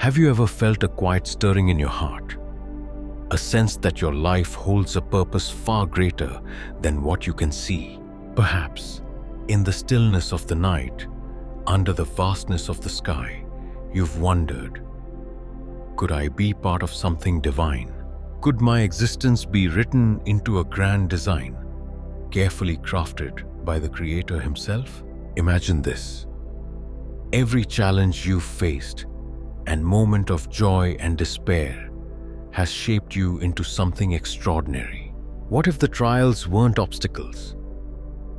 Have you ever felt a quiet stirring in your heart? A sense that your life holds a purpose far greater than what you can see? Perhaps, in the stillness of the night, under the vastness of the sky, you've wondered, could I be part of something divine? Could my existence be written into a grand design, carefully crafted by the Creator Himself? Imagine this. Every challenge you've faced and moment of joy and despair has shaped you into something extraordinary. What if the trials weren't obstacles,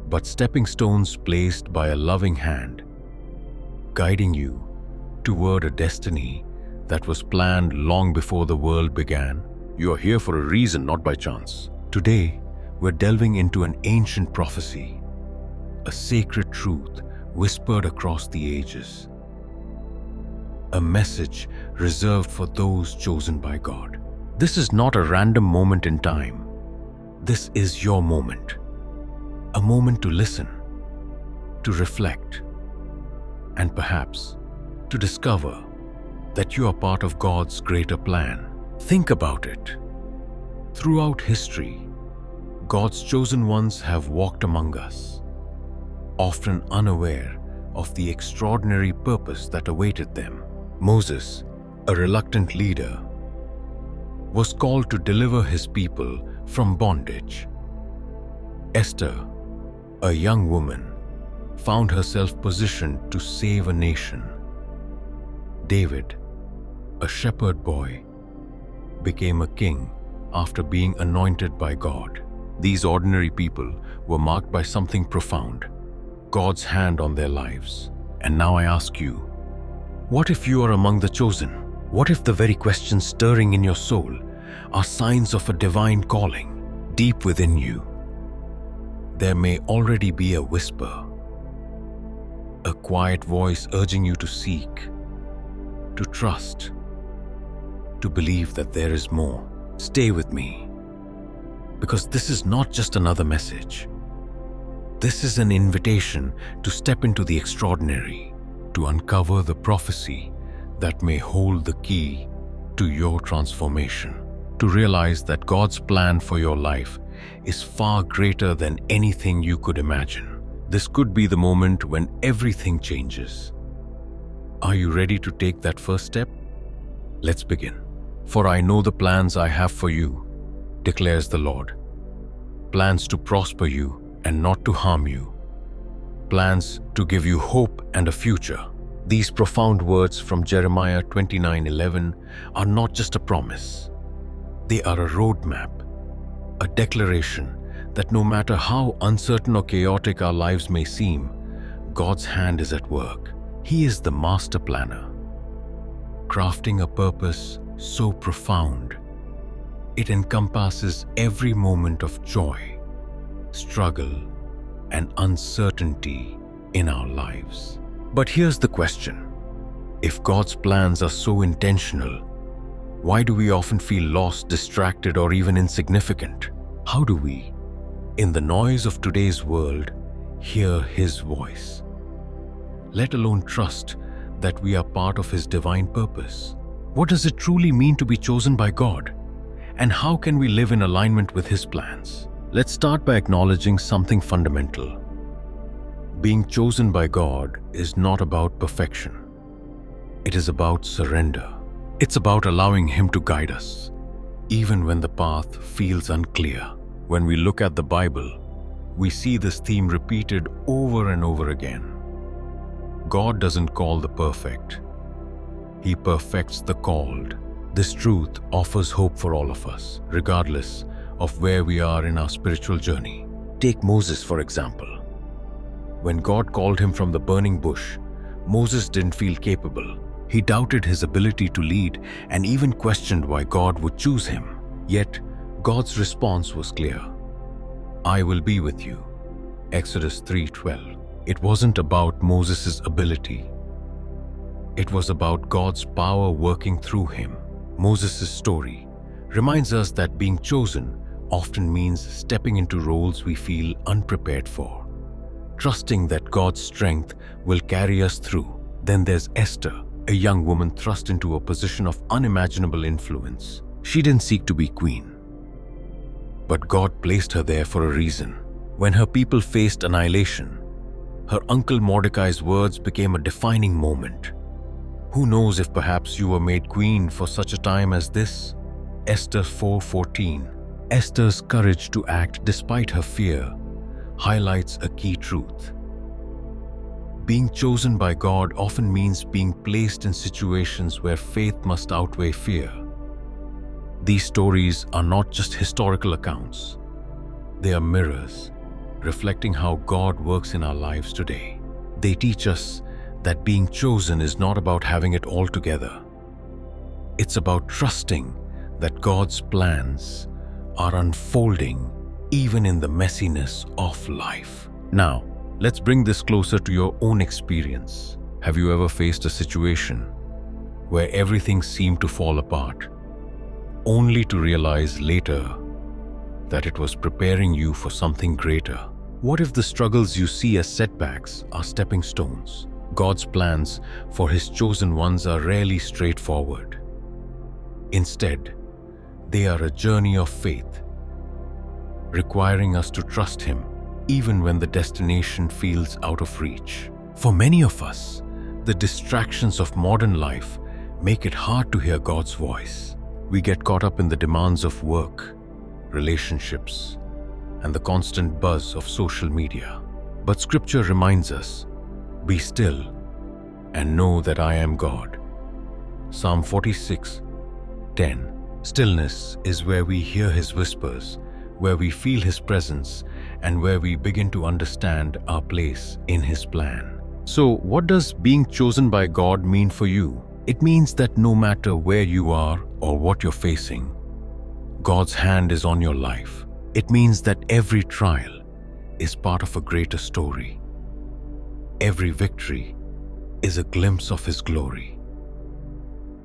but stepping stones placed by a loving hand, guiding you toward a destiny that was planned long before the world began? You are here for a reason, not by chance. Today, we're delving into an ancient prophecy, a sacred truth whispered across the ages, a message reserved for those chosen by God. This is not a random moment in time. This is your moment. A moment to listen, to reflect, and perhaps to discover that you are part of God's greater plan. Think about it. Throughout history, God's chosen ones have walked among us, often unaware of the extraordinary purpose that awaited them. Moses, a reluctant leader, was called to deliver his people from bondage. Esther, a young woman, found herself positioned to save a nation. David, a shepherd boy, became a king after being anointed by God. These ordinary people were marked by something profound, God's hand on their lives. And now I ask you, what if you are among the chosen? What if the very questions stirring in your soul are signs of a divine calling deep within you? There may already be a whisper, a quiet voice urging you to seek, to trust, to believe that there is more. Stay with me, because this is not just another message. This is an invitation to step into the extraordinary, to uncover the prophecy that may hold the key to your transformation, to realize that God's plan for your life is far greater than anything you could imagine. This could be the moment when everything changes. Are you ready to take that first step? Let's begin. For I know the plans I have for you, declares the Lord. Plans to prosper you and not to harm you. Plans to give you hope and a future. These profound words from Jeremiah 29:11 are not just a promise. They are a roadmap, a declaration that no matter how uncertain or chaotic our lives may seem, God's hand is at work. He is the master planner, crafting a purpose so profound, it encompasses every moment of joy, struggle, and uncertainty in our lives. But here's the question. If God's plans are so intentional, why do we often feel lost, distracted, or even insignificant? How do we, in the noise of today's world, hear His voice, let alone trust that we are part of His divine purpose? What does it truly mean to be chosen by God? And how can we live in alignment with His plans? Let's start by acknowledging something fundamental. Being chosen by God is not about perfection. It is about surrender. It's about allowing Him to guide us, even when the path feels unclear. When we look at the Bible, we see this theme repeated over and over again. God doesn't call the perfect. He perfects the called. This truth offers hope for all of us, regardless of where we are in our spiritual journey. Take Moses, for example. When God called him from the burning bush, Moses didn't feel capable. He doubted his ability to lead and even questioned why God would choose him. Yet, God's response was clear. I will be with you. Exodus 3:12. It wasn't about Moses' ability. It was about God's power working through him. Moses' story reminds us that being chosen often means stepping into roles we feel unprepared for, trusting that God's strength will carry us through. Then there's Esther, a young woman thrust into a position of unimaginable influence. She didn't seek to be queen, but God placed her there for a reason. When her people faced annihilation, her uncle Mordecai's words became a defining moment. Who knows if perhaps you were made queen for such a time as this? Esther 4:14. Esther's courage to act despite her fear highlights a key truth. Being chosen by God often means being placed in situations where faith must outweigh fear. These stories are not just historical accounts. They are mirrors, reflecting how God works in our lives today. They teach us that being chosen is not about having it all together. It's about trusting that God's plans are unfolding even in the messiness of life. Now, let's bring this closer to your own experience. Have you ever faced a situation where everything seemed to fall apart, only to realize later that it was preparing you for something greater? What if the struggles you see as setbacks are stepping stones? God's plans for His chosen ones are rarely straightforward. Instead, they are a journey of faith, requiring us to trust Him even when the destination feels out of reach. For many of us, the distractions of modern life make it hard to hear God's voice. We get caught up in the demands of work, relationships, and the constant buzz of social media. But Scripture reminds us, "Be still and know that I am God." Psalm 46:10. Stillness is where we hear His whispers, where we feel His presence, and where we begin to understand our place in His plan. So, what does being chosen by God mean for you? It means that no matter where you are or what you're facing, God's hand is on your life. It means that every trial is part of a greater story. Every victory is a glimpse of His glory.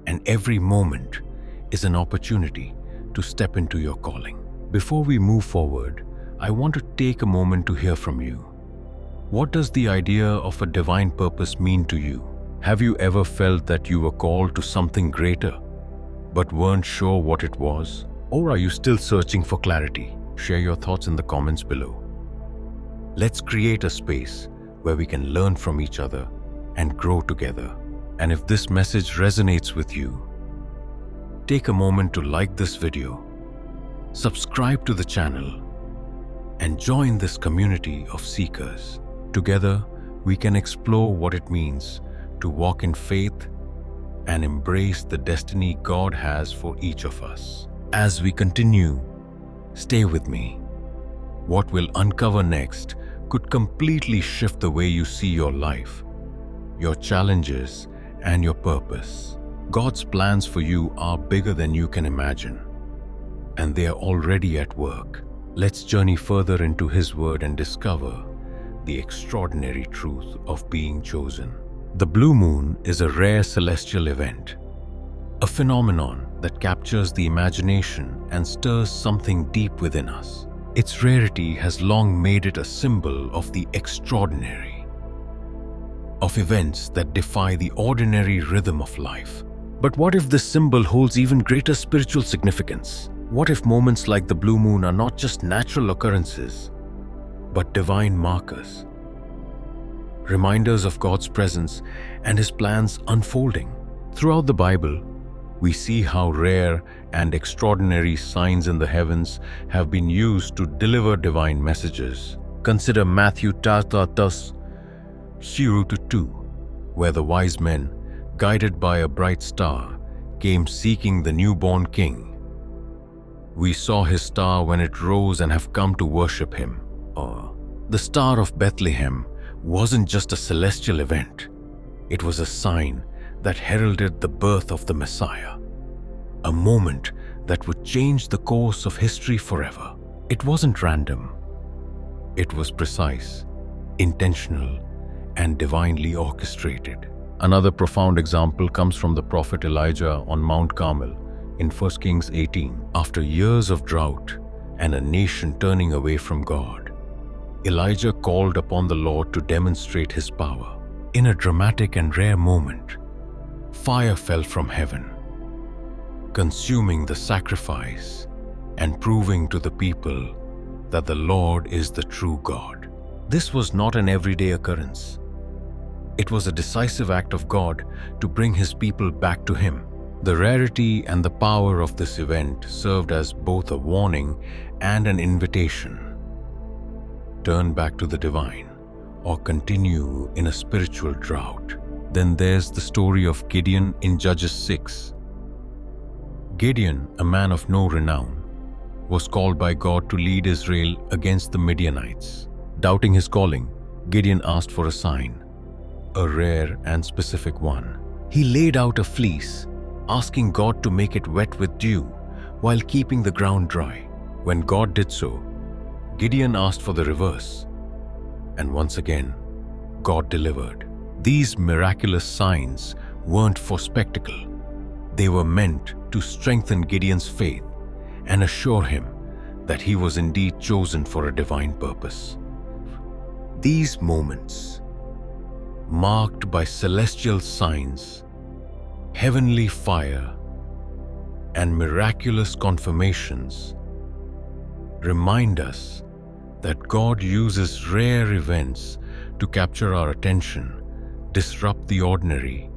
And every moment is an opportunity to step into your calling. Before we move forward, I want to take a moment to hear from you. What does the idea of a divine purpose mean to you? Have you ever felt that you were called to something greater, but weren't sure what it was? Or are you still searching for clarity? Share your thoughts in the comments below. Let's create a space where we can learn from each other and grow together. And if this message resonates with you, take a moment to like this video, subscribe to the channel, and join this community of seekers. Together, we can explore what it means to walk in faith and embrace the destiny God has for each of us. As we continue, stay with me. What we'll uncover next could completely shift the way you see your life, your challenges, and your purpose. God's plans for you are bigger than you can imagine, and they are already at work. Let's journey further into His Word and discover the extraordinary truth of being chosen. The blue moon is a rare celestial event, a phenomenon that captures the imagination and stirs something deep within us. Its rarity has long made it a symbol of the extraordinary, of events that defy the ordinary rhythm of life. But what if this symbol holds even greater spiritual significance? What if moments like the blue moon are not just natural occurrences, but divine markers, reminders of God's presence and His plans unfolding? Throughout the Bible, we see how rare and extraordinary signs in the heavens have been used to deliver divine messages. Consider Matthew 2, where the wise men, guided by a bright star, came seeking the newborn king. We saw his star when it rose and have come to worship him. The Star of Bethlehem wasn't just a celestial event. It was a sign that heralded the birth of the Messiah, a moment that would change the course of history forever. It wasn't random. It was precise, intentional, and divinely orchestrated. Another profound example comes from the prophet Elijah on Mount Carmel in 1 Kings 18. After years of drought and a nation turning away from God, Elijah called upon the Lord to demonstrate His power. In a dramatic and rare moment, fire fell from heaven, consuming the sacrifice and proving to the people that the Lord is the true God. This was not an everyday occurrence. It was a decisive act of God to bring His people back to Him. The rarity and the power of this event served as both a warning and an invitation. Turn back to the divine or continue in a spiritual drought. Then there's the story of Gideon in Judges 6. Gideon, a man of no renown, was called by God to lead Israel against the Midianites. Doubting his calling, Gideon asked for a sign, a rare and specific one. He laid out a fleece, asking God to make it wet with dew while keeping the ground dry. When God did so, Gideon asked for the reverse, and once again, God delivered. These miraculous signs weren't for spectacle. They were meant to strengthen Gideon's faith and assure him that he was indeed chosen for a divine purpose. These moments, marked by celestial signs, heavenly fire, and miraculous confirmations, remind us that God uses rare events to capture our attention, disrupt the ordinary,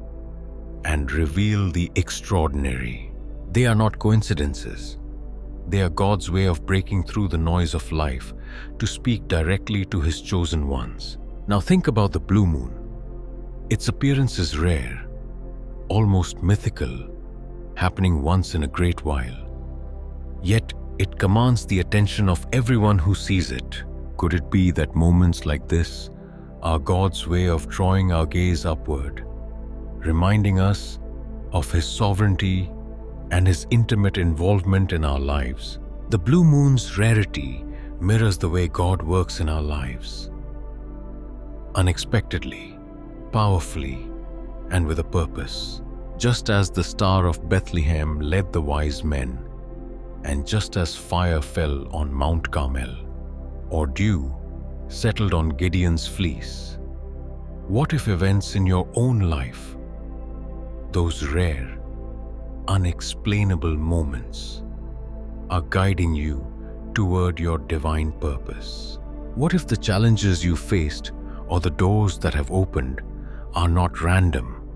and reveal the extraordinary. They are not coincidences. They are God's way of breaking through the noise of life to speak directly to His chosen ones. Now think about the blue moon. Its appearance is rare, almost mythical, happening once in a great while. Yet it commands the attention of everyone who sees it. Could it be that moments like this are God's way of drawing our gaze upward, reminding us of His sovereignty and His intimate involvement in our lives? The blue moon's rarity mirrors the way God works in our lives. Unexpectedly, powerfully, and with a purpose. Just as the Star of Bethlehem led the wise men, and just as fire fell on Mount Carmel, or dew settled on Gideon's fleece, what if events in your own life, those rare, unexplainable moments, are guiding you toward your divine purpose? What if the challenges you faced or the doors that have opened are not random,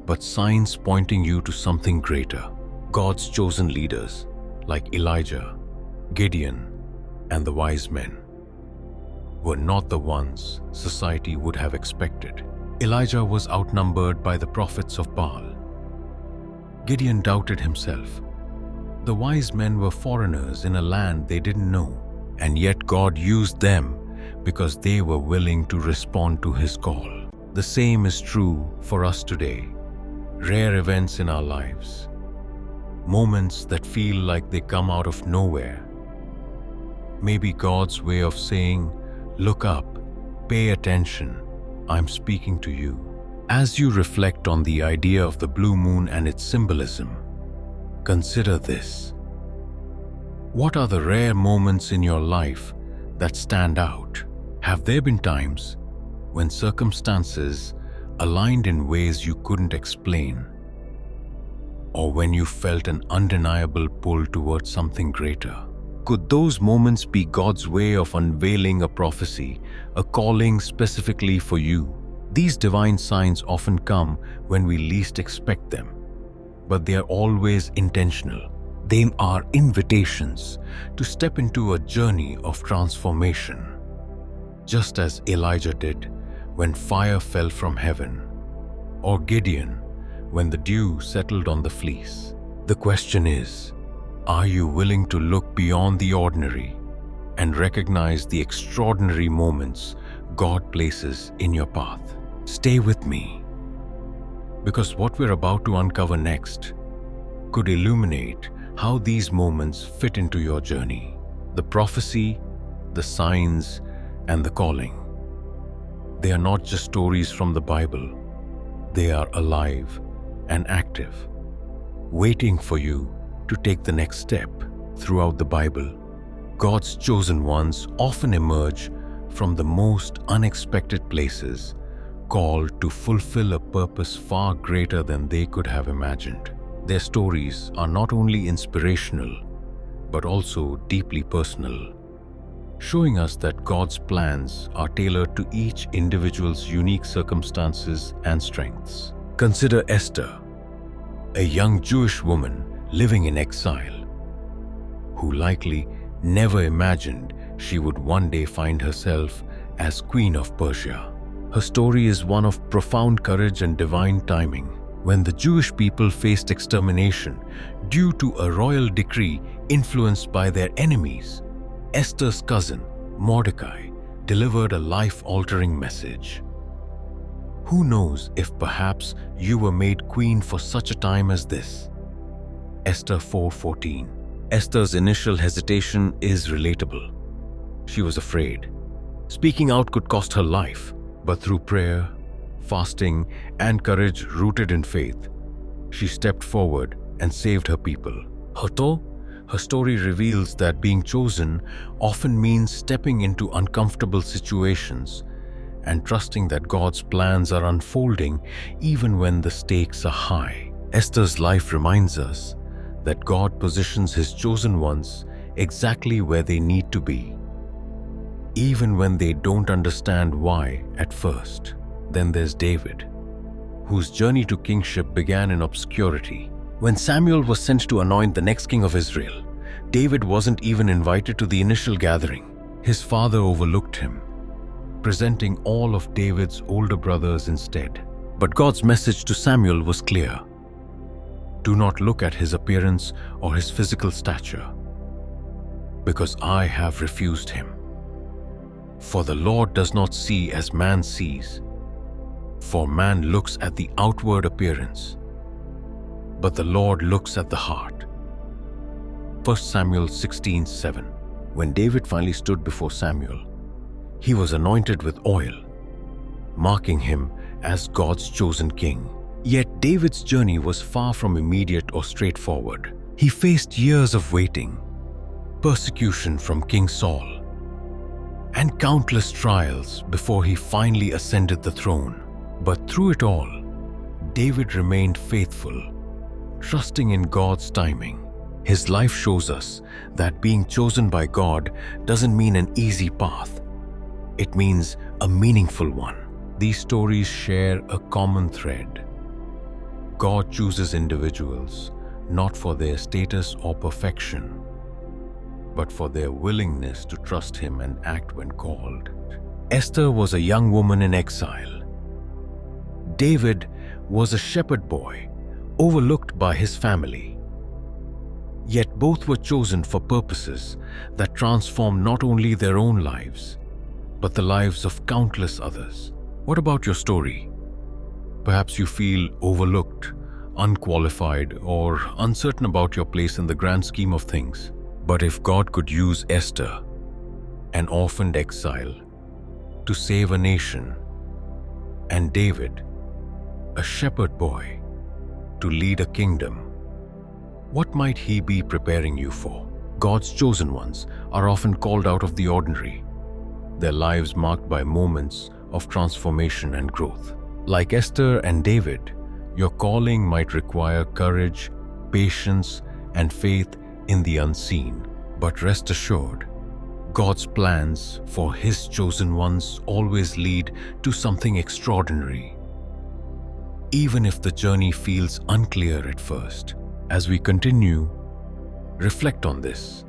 but signs pointing you to something greater? God's chosen leaders like Elijah, Gideon, and the wise men were not the ones society would have expected. Elijah was outnumbered by the prophets of Baal. Gideon doubted himself. The wise men were foreigners in a land they didn't know, and yet God used them because they were willing to respond to His call. The same is true for us today. Rare events in our lives, moments that feel like they come out of nowhere, may be God's way of saying, "Look up, pay attention, I'm speaking to you." As you reflect on the idea of the blue moon and its symbolism, consider this. What are the rare moments in your life that stand out? Have there been times when circumstances aligned in ways you couldn't explain, or when you felt an undeniable pull towards something greater? Could those moments be God's way of unveiling a prophecy, a calling specifically for you? These divine signs often come when we least expect them, but they are always intentional. They are invitations to step into a journey of transformation, just as Elijah did when fire fell from heaven, or Gideon when the dew settled on the fleece. The question is, are you willing to look beyond the ordinary and recognize the extraordinary moments God places in your path? Stay with me, because what we're about to uncover next could illuminate how these moments fit into your journey. The prophecy, the signs, and the calling. They are not just stories from the Bible. They are alive and active, waiting for you to take the next step. Throughout the Bible, God's chosen ones often emerge from the most unexpected places, called to fulfill a purpose far greater than they could have imagined. Their stories are not only inspirational, but also deeply personal, showing us that God's plans are tailored to each individual's unique circumstances and strengths. Consider Esther, a young Jewish woman living in exile, who likely never imagined she would one day find herself as Queen of Persia. Her story is one of profound courage and divine timing. When the Jewish people faced extermination due to a royal decree influenced by their enemies, Esther's cousin, Mordecai, delivered a life-altering message. Who knows if perhaps you were made queen for such a time as this? Esther 4:14. Esther's initial hesitation is relatable. She was afraid. Speaking out could cost her life, but through prayer, fasting, and courage rooted in faith, she stepped forward and saved her people. Her story reveals that being chosen often means stepping into uncomfortable situations and trusting that God's plans are unfolding even when the stakes are high. Esther's life reminds us that God positions His chosen ones exactly where they need to be, even when they don't understand why at first. Then there's David, whose journey to kingship began in obscurity. When Samuel was sent to anoint the next king of Israel, David wasn't even invited to the initial gathering. His father overlooked him, presenting all of David's older brothers instead. But God's message to Samuel was clear. Do not look at his appearance or his physical stature, because I have refused him. For the Lord does not see as man sees, for man looks at the outward appearance, but the Lord looks at the heart. 1 Samuel 16:7. When David finally stood before Samuel, he was anointed with oil, marking him as God's chosen king. Yet David's journey was far from immediate or straightforward. He faced years of waiting, persecution from King Saul, and countless trials before he finally ascended the throne. But through it all, David remained faithful, trusting in God's timing. His life shows us that being chosen by God doesn't mean an easy path. It means a meaningful one. These stories share a common thread. God chooses individuals not for their status or perfection, but for their willingness to trust Him and act when called. Esther was a young woman in exile. David was a shepherd boy, overlooked by his family. Yet both were chosen for purposes that transformed not only their own lives, but the lives of countless others. What about your story? Perhaps you feel overlooked, unqualified, or uncertain about your place in the grand scheme of things. But if God could use Esther, an orphaned exile, to save a nation, and David, a shepherd boy, to lead a kingdom, what might He be preparing you for? God's chosen ones are often called out of the ordinary, their lives marked by moments of transformation and growth. Like Esther and David, your calling might require courage, patience, and faith in the unseen. But rest assured, God's plans for His chosen ones always lead to something extraordinary, even if the journey feels unclear at first. As we continue, reflect on this.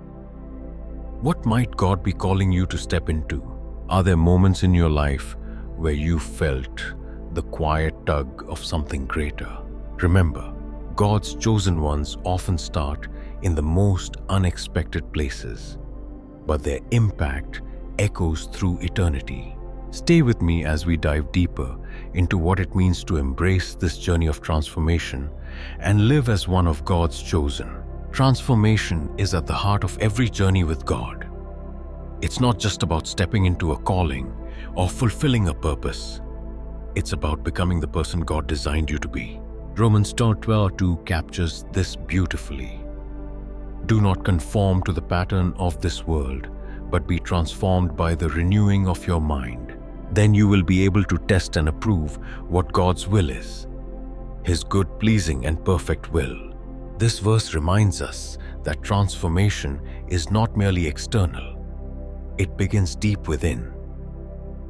What might God be calling you to step into? Are there moments in your life where you felt the quiet tug of something greater? Remember, God's chosen ones often start in the most unexpected places, but their impact echoes through eternity. Stay with me as we dive deeper into what it means to embrace this journey of transformation and live as one of God's chosen. Transformation is at the heart of every journey with God. It's not just about stepping into a calling or fulfilling a purpose. It's about becoming the person God designed you to be. Romans 12:2 captures this beautifully. Do not conform to the pattern of this world, but be transformed by the renewing of your mind. Then you will be able to test and approve what God's will is, His good, pleasing, and perfect will. This verse reminds us that transformation is not merely external. It begins deep within,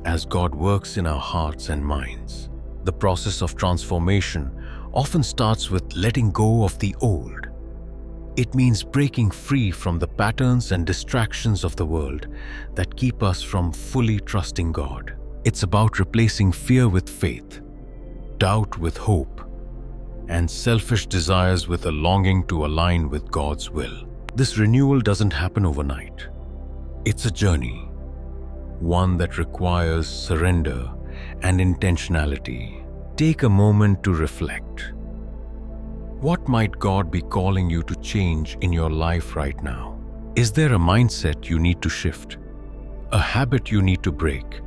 as God works in our hearts and minds. The process of transformation often starts with letting go of the old. It means breaking free from the patterns and distractions of the world that keep us from fully trusting God. It's about replacing fear with faith, doubt with hope, and selfish desires with a longing to align with God's will. This renewal doesn't happen overnight. It's a journey, one that requires surrender and intentionality. Take a moment to reflect. What might God be calling you to change in your life right now? Is there a mindset you need to shift, a habit you need to break,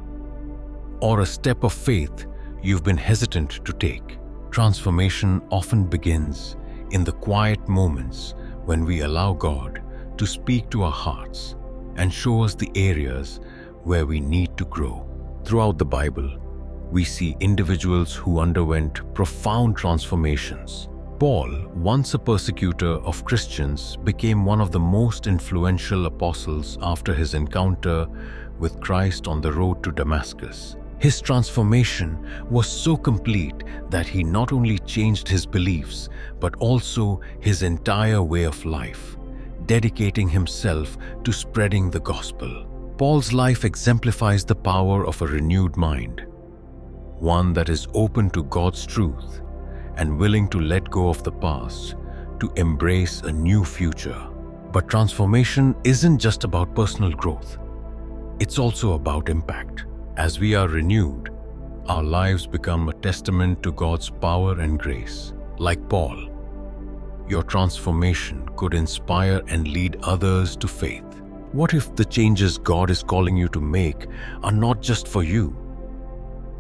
or a step of faith you've been hesitant to take? Transformation often begins in the quiet moments when we allow God to speak to our hearts and show us the areas where we need to grow. Throughout the Bible, we see individuals who underwent profound transformations. Paul, once a persecutor of Christians, became one of the most influential apostles after his encounter with Christ on the road to Damascus. His transformation was so complete that he not only changed his beliefs, but also his entire way of life, dedicating himself to spreading the gospel. Paul's life exemplifies the power of a renewed mind, one that is open to God's truth and willing to let go of the past to embrace a new future. But transformation isn't just about personal growth. It's also about impact. As we are renewed, our lives become a testament to God's power and grace. Like Paul, your transformation could inspire and lead others to faith. What if the changes God is calling you to make are not just for you,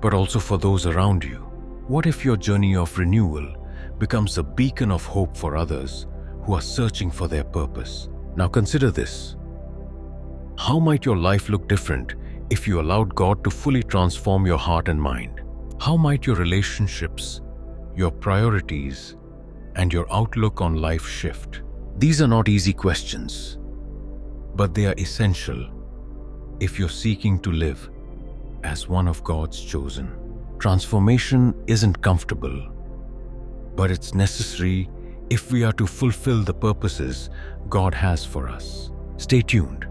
but also for those around you? What if your journey of renewal becomes a beacon of hope for others who are searching for their purpose? Now consider this. How might your life look different if you allowed God to fully transform your heart and mind? How might your relationships, your priorities, and your outlook on life shift? These are not easy questions, but they are essential if you're seeking to live as one of God's chosen. Transformation isn't comfortable, but it's necessary if we are to fulfill the purposes God has for us. Stay tuned,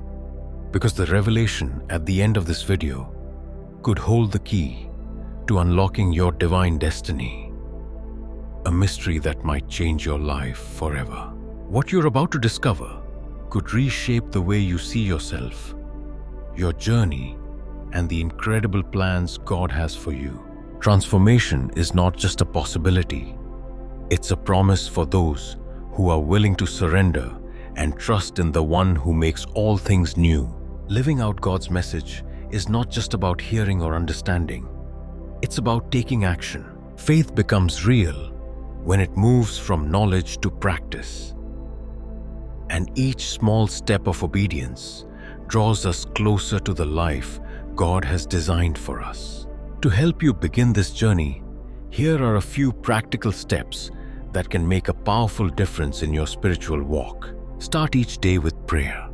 because the revelation at the end of this video could hold the key to unlocking your divine destiny, a mystery that might change your life forever. What you're about to discover could reshape the way you see yourself, your journey, and the incredible plans God has for you. Transformation is not just a possibility, it's a promise for those who are willing to surrender and trust in the one who makes all things new. Living out God's message is not just about hearing or understanding, it's about taking action. Faith becomes real when it moves from knowledge to practice, and each small step of obedience draws us closer to the life God has designed for us. To help you begin this journey, here are a few practical steps that can make a powerful difference in your spiritual walk. Start each day with prayer.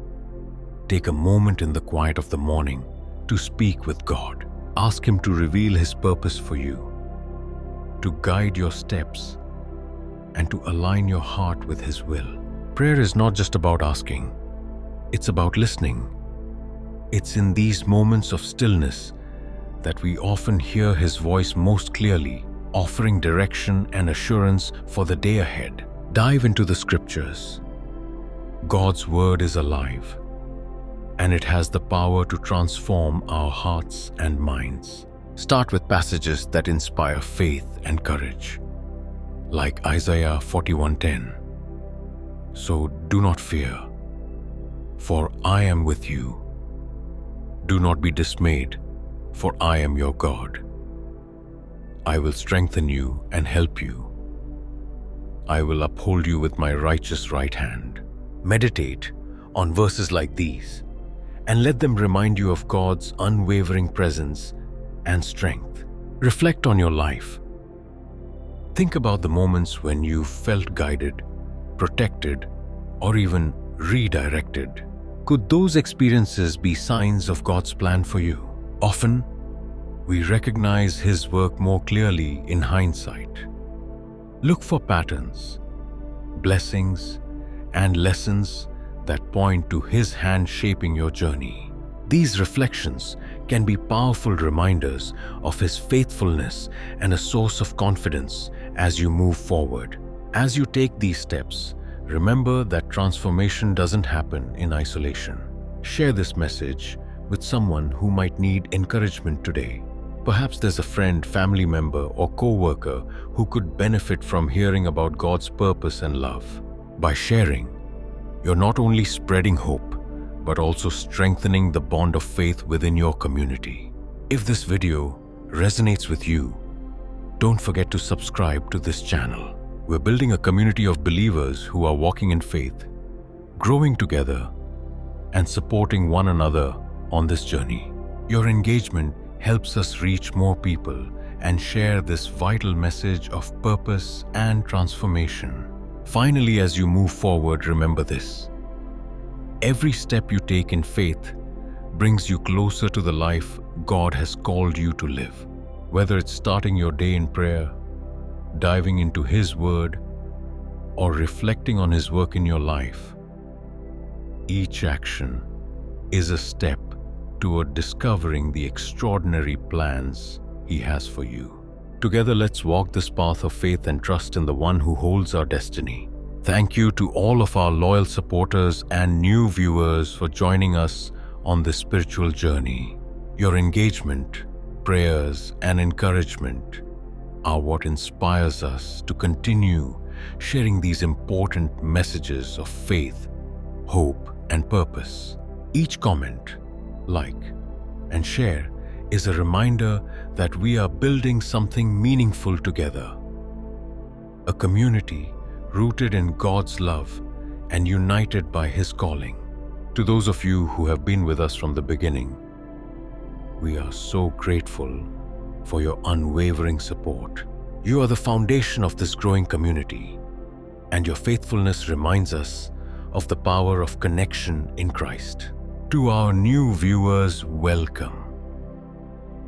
Take a moment in the quiet of the morning to speak with God. Ask Him to reveal His purpose for you, to guide your steps, and to align your heart with His will. Prayer is not just about asking, it's about listening. It's in these moments of stillness that we often hear His voice most clearly, offering direction and assurance for the day ahead. Dive into the scriptures. God's word is alive, and it has the power to transform our hearts and minds. Start with passages that inspire faith and courage, like Isaiah 41:10. So do not fear, for I am with you. Do not be dismayed, for I am your God. I will strengthen you and help you. I will uphold you with my righteous right hand. Meditate on verses like these and let them remind you of God's unwavering presence and strength. Reflect on your life. Think about the moments when you felt guided, protected, or even redirected. Could those experiences be signs of God's plan for you? Often, we recognize His work more clearly in hindsight. Look for patterns, blessings, and lessons that point to His hand shaping your journey. These reflections can be powerful reminders of His faithfulness and a source of confidence as you move forward. As you take these steps, remember that transformation doesn't happen in isolation. Share this message with someone who might need encouragement today. Perhaps there's a friend, family member, or co-worker who could benefit from hearing about God's purpose and love. By sharing, you're not only spreading hope, but also strengthening the bond of faith within your community. If this video resonates with you, don't forget to subscribe to this channel. We're building a community of believers who are walking in faith, growing together, and supporting one another on this journey. Your engagement helps us reach more people and share this vital message of purpose and transformation. Finally, as you move forward, remember this. Every step you take in faith brings you closer to the life God has called you to live. Whether it's starting your day in prayer, diving into His Word, or reflecting on His work in your life, each action is a step toward discovering the extraordinary plans He has for you. Together, let's walk this path of faith and trust in the One who holds our destiny. Thank you to all of our loyal supporters and new viewers for joining us on this spiritual journey. Your engagement, prayers, and encouragement are what inspires us to continue sharing these important messages of faith, hope, and purpose. Each comment, like, and share is a reminder that we are building something meaningful together. A community rooted in God's love and united by His calling. To those of you who have been with us from the beginning, we are so grateful for your unwavering support. You are the foundation of this growing community, and your faithfulness reminds us of the power of connection in Christ. To our new viewers, welcome.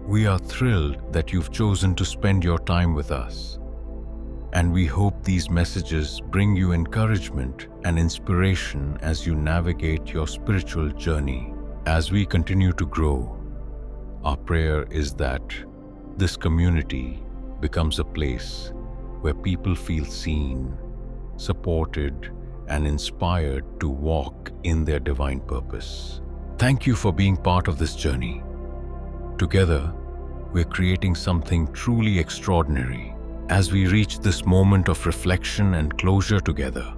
We are thrilled that you've chosen to spend your time with us, and we hope these messages bring you encouragement and inspiration as you navigate your spiritual journey. As we continue to grow, our prayer is that this community becomes a place where people feel seen, supported, and inspired to walk in their divine purpose. Thank you for being part of this journey. Together, we're creating something truly extraordinary. As we reach this moment of reflection and closure together,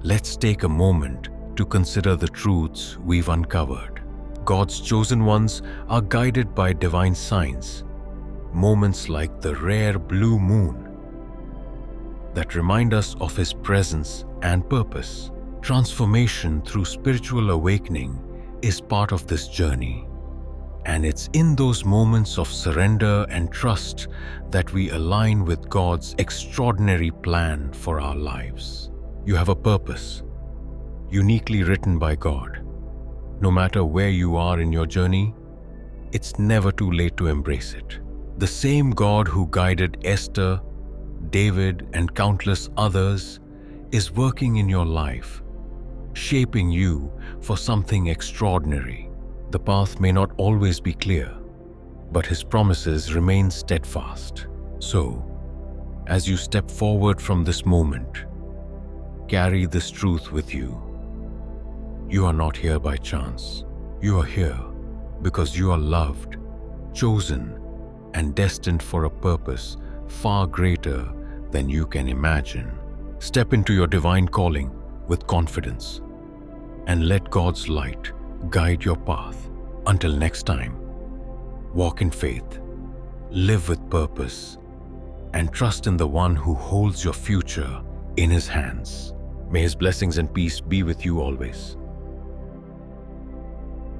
let's take a moment to consider the truths we've uncovered. God's chosen ones are guided by divine signs, moments like the rare blue moon that remind us of His presence and purpose. Transformation through spiritual awakening is part of this journey, and it's in those moments of surrender and trust that we align with God's extraordinary plan for our lives. You have a purpose, uniquely written by God. No matter where you are in your journey, it's never too late to embrace it. The same God who guided Esther, David, and countless others is working in your life, shaping you for something extraordinary. The path may not always be clear, but His promises remain steadfast. So, as you step forward from this moment, carry this truth with you. You are not here by chance. You are here because you are loved, chosen, and destined for a purpose far greater than you can imagine. Step into your divine calling with confidence and let God's light guide your path. Until next time, walk in faith, live with purpose, and trust in the One who holds your future in His hands. May His blessings and peace be with you always.